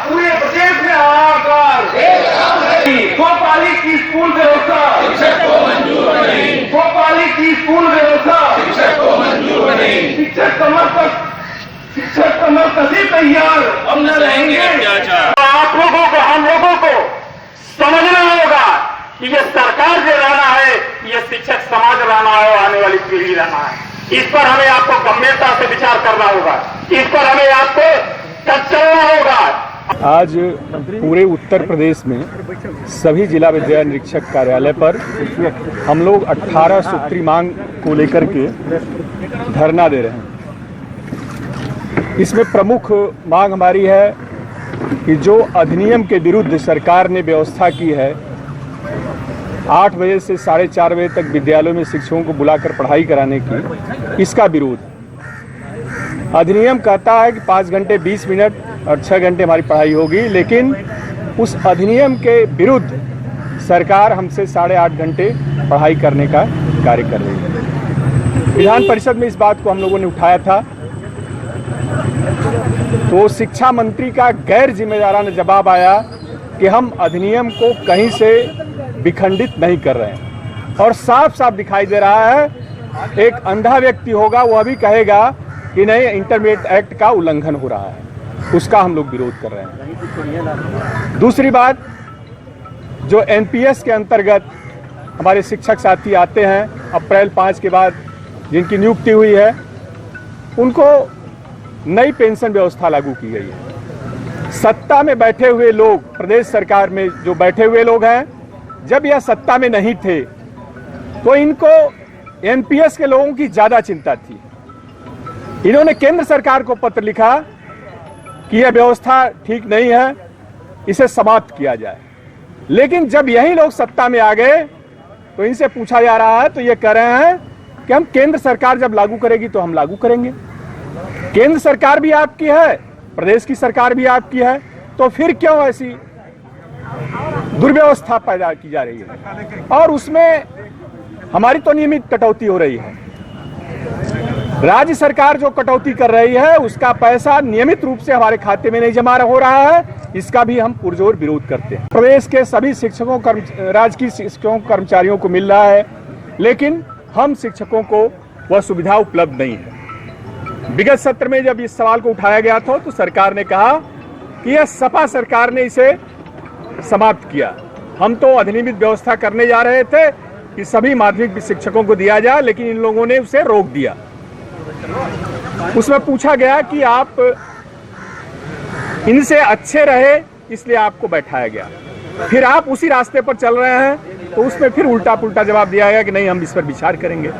पूरे प्रदेश में हाहाकार। भोपाली की स्कूल व्यवस्था शिक्षक को मंजूर नहीं, भोपाली की स्कूल व्यवस्था शिक्षक को मंजूर नहीं, शिक्षक समर्थ नहीं तैयार। हम न रहेंगे अत्याचार। आप लोगों को, हम लोगों को समझना होगा कि ये सरकार जो रहना है, ये शिक्षक समाज रहना है, आने वाली पीढ़ी रहना है। इस पर हमें आपको गंभीरता से विचार करना होगा, इस पर हमें आपको चलना होगा। आज पूरे उत्तर प्रदेश में सभी जिला विद्या निरीक्षक कार्यालय पर हम लोग 18 सूत्री मांग को लेकर के धरना दे रहे हैं। इसमें प्रमुख मांग हमारी है कि जो अधिनियम के विरुद्ध सरकार ने व्यवस्था की है, 8 बजे से 4:30 बजे तक विद्यालयों में शिक्षकों को बुलाकर पढ़ाई कराने की, इसका विरोध। अधिनियम कहता है कि 5 घंटे 20 मिनट और 6 घंटे हमारी पढ़ाई होगी, लेकिन उस अधिनियम के विरुद्ध सरकार हमसे 8.5 घंटे पढ़ाई करने का कार्य कर रही है। विधान परिषद में इस बात को हम लोगों ने उठाया था, तो शिक्षा मंत्री का गैर जिम्मेदाराना जवाब आया कि हम अधिनियम को कहीं से विखंडित नहीं कर रहे हैं। और साफ साफ दिखाई दे रहा है, एक अंधा व्यक्ति होगा वह भी कहेगा कि नहीं, इंटरमीडिएट एक्ट का उल्लंघन हो रहा है, उसका हम लोग विरोध कर रहे हैं। दूसरी बात, जो एनपीएस के अंतर्गत हमारे शिक्षक साथी आते हैं, अप्रैल 5 के बाद जिनकी नियुक्ति हुई है, उनको नई पेंशन व्यवस्था लागू की गई है। सत्ता में बैठे हुए लोग, प्रदेश सरकार में जो बैठे हुए लोग हैं, जब यह सत्ता में नहीं थे तो इनको एनपीएस के लोगों की ज्यादा चिंता थी। इन्होंने केंद्र सरकार को पत्र लिखा कि यह व्यवस्था ठीक नहीं है, इसे समाप्त किया जाए। लेकिन जब यही लोग सत्ता में आ गए तो इनसे पूछा जा रहा है तो ये कह रहे हैं कि हम केंद्र सरकार जब लागू करेगी तो हम लागू करेंगे। केंद्र सरकार भी आपकी है, प्रदेश की सरकार भी आपकी है, तो फिर क्यों ऐसी दुर्व्यवस्था पैदा की जा रही है? और उसमें हमारी तो नियमित कटौती हो रही है। राज्य सरकार जो कटौती कर रही है उसका पैसा नियमित रूप से हमारे खाते में नहीं जमा हो रहा है, इसका भी हम पुरजोर विरोध करते हैं। प्रदेश के सभी शिक्षकों, राजकीय शिक्षकों, कर्मचारियों को मिल रहा है, लेकिन हम शिक्षकों को वह सुविधा उपलब्ध नहीं है। विगत सत्र में जब इस सवाल को उठाया गया था तो सरकार ने कहा कि यह सपा सरकार ने इसे समाप्त किया। हम तो अधिनियमित व्यवस्था करने जा रहे थे कि सभी माध्यमिक शिक्षकों को दिया जाए, लेकिन इन लोगों ने उसे रोक दिया। उसमें पूछा गया कि आप इनसे अच्छे रहे इसलिए आपको बैठाया गया, फिर आप उसी रास्ते पर चल रहे हैं, तो उसमें फिर उल्टा पुल्टा जवाब दिया गया कि नहीं, हम इस पर विचार करेंगे।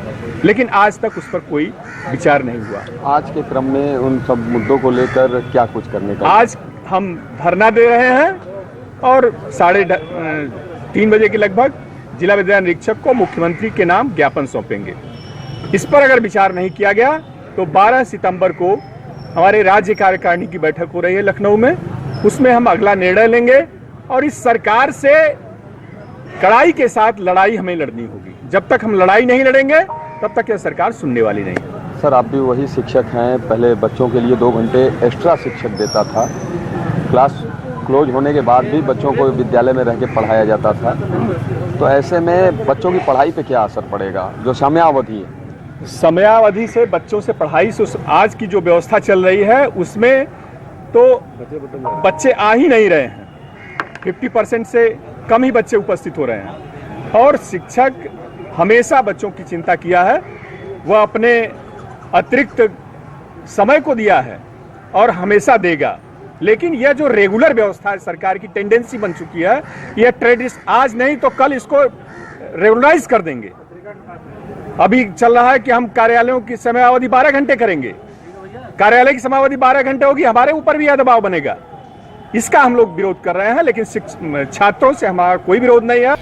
लेकिन आज तक उस पर कोई विचार नहीं हुआ। आज के क्रम में उन सब मुद्दों को लेकर क्या कुछ करने का? आज हम धरना दे रहे हैं और 3:30 बजे के लगभग जिला विद्या निरीक्षक को मुख्यमंत्री के नाम ज्ञापन सौंपेंगे। इस पर अगर विचार नहीं किया गया तो 12 सितंबर को हमारे राज्य कार्यकारिणी की बैठक हो रही है लखनऊ में, उसमें हम अगला निर्णय लेंगे और इस सरकार से कड़ाई के साथ लड़ाई हमें लड़नी होगी। जब तक हम लड़ाई नहीं लड़ेंगे तब तक यह सरकार सुनने वाली नहीं है। सर, आप भी वही शिक्षक हैं, पहले बच्चों के लिए 2 घंटे एक्स्ट्रा शिक्षक देता था, क्लास क्लोज होने के बाद भी बच्चों को विद्यालय में रह के पढ़ाया जाता था, तो ऐसे में बच्चों की पढ़ाई पे क्या असर पड़ेगा जो समयावधि है? समयावधि से बच्चों से पढ़ाई से आज की जो व्यवस्था चल रही है उसमें तो बच्चे आ ही नहीं रहे हैं, 50% से कम ही बच्चे उपस्थित हो रहे हैं। और शिक्षक हमेशा बच्चों की चिंता किया है, वह अपने अतिरिक्त समय को दिया है और हमेशा देगा। लेकिन यह जो रेगुलर व्यवस्था है, सरकार की टेंडेंसी बन चुकी है, यह ट्रेडिशन आज नहीं तो कल इसको रेगुलराइज कर देंगे। अभी चल रहा है कि हम कार्यालयों की समयावधि 12 घंटे करेंगे, कार्यालय की समयावधि 12 घंटे होगी, हमारे ऊपर भी यह दबाव बनेगा। इसका हम लोग विरोध कर रहे हैं, लेकिन छात्रों से हमारा कोई विरोध नहीं है।